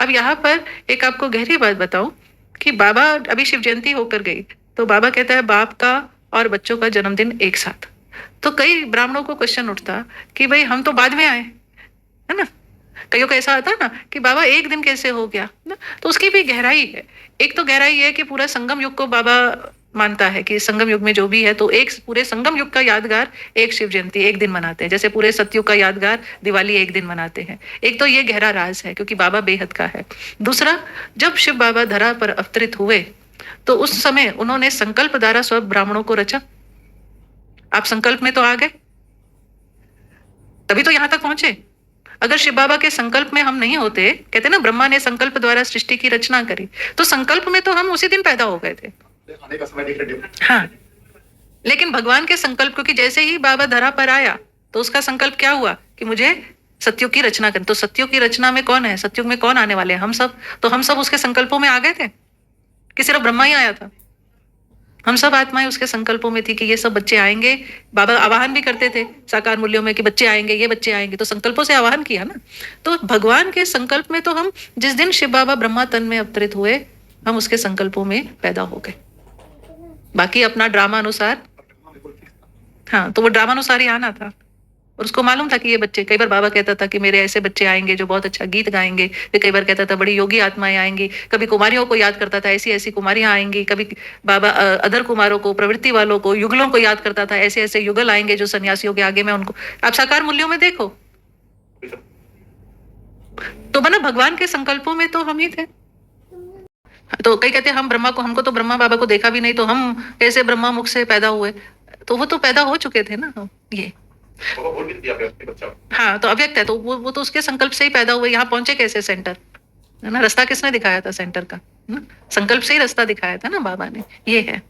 अब यहाँ पर एक आपको गहरी बात बताऊं कि बाबा अभी शिव जयंती होकर गई, तो बाबा कहता है बाप का और बच्चों का जन्मदिन एक साथ। तो कई ब्राह्मणों को क्वेश्चन उठता कि भाई हम तो बाद में आए, है ना। कईयों का ऐसा आता है ना कि बाबा एक दिन कैसे हो गया ना। तो उसकी भी गहराई है। एक तो गहराई है कि पूरा संगम युग को बाबा मानता है कि संगम युग में जो भी है, तो एक पूरे संगम युग का यादगार एक शिव जयंती एक दिन मनाते हैं, जैसे पूरे सतयुग का यादगार दिवाली एक दिन मनाते हैं। एक तो ये गहरा राज है क्योंकि बाबा बेहद का है। दूसरा, जब शिव बाबा धरा पर अवतरित हुए तो उस समय उन्होंने संकल्प द्वारा सब ब्राह्मणों को रचा। आप संकल्प में तो आ गए, तभी तो यहां तक पहुंचे। अगर शिव बाबा के संकल्प में हम नहीं होते, कहते ना ब्रह्मा ने संकल्प द्वारा सृष्टि की रचना करी, तो संकल्प में तो हम उसी दिन पैदा हो गए थे। आने का समय हाँ, लेकिन भगवान के संकल्प, क्योंकि जैसे ही बाबा धरा पर आया तो उसका संकल्प क्या हुआ कि मुझे सत्युग की रचना करनी। तो सत्युग की रचना में कौन है, सत्युग में कौन आने वाले हैं, हम सब। तो हम सब उसके संकल्पों में आ गए थे कि सिर्फ ब्रह्मा ही आया था। हम सब आत्माएं उसके संकल्पों में थी कि ये सब बच्चे आएंगे। बाबा आवाहन भी करते थे साकार मूल्यों में कि बच्चे आएंगे, ये बच्चे आएंगे, तो संकल्पों से आवाहन किया ना। तो भगवान के संकल्प में तो हम, जिस दिन शिव बाबा ब्रह्मा तन में अवतरित हुए, हम उसके संकल्पों में पैदा हो गए। बाकी अपना ड्रामा अनुसार, हाँ, तो वो ड्रामा अनुसार ही आना था। और उसको मालूम था कि ये बच्चे, कई बार बाबा कहता था कि मेरे ऐसे बच्चे आएंगे जो बहुत अच्छा गीत गाएंगे, फिर कई बार कहता था बड़ी योगी आत्माएं आएंगी। कभी कुमारियों को याद करता था, ऐसी ऐसी कुमारियां आएंगी। कभी बाबा अदर कुमारों को, प्रवृत्ति वालों को, युगलों को याद करता था, ऐसे ऐसे युगल आएंगे जो सन्यासियों के आगे में उनको। आप साकार मूल्यों में देखो तो बना भगवान के संकल्पों में तो हम ही थे। तो कई कहते हैं हम ब्रह्मा को, हमको तो ब्रह्मा बाबा को देखा भी नहीं, तो हम कैसे ब्रह्मा मुख से पैदा हुए। तो वो तो पैदा हो चुके थे ना हम, ये। हाँ, तो अव्यक्त है, तो वो तो उसके संकल्प से ही पैदा हुए। यहाँ पहुंचे कैसे सेंटर, है ना। रास्ता किसने दिखाया था सेंटर का, है ना। संकल्प से ही रास्ता दिखाया था ना बाबा ने, ये है।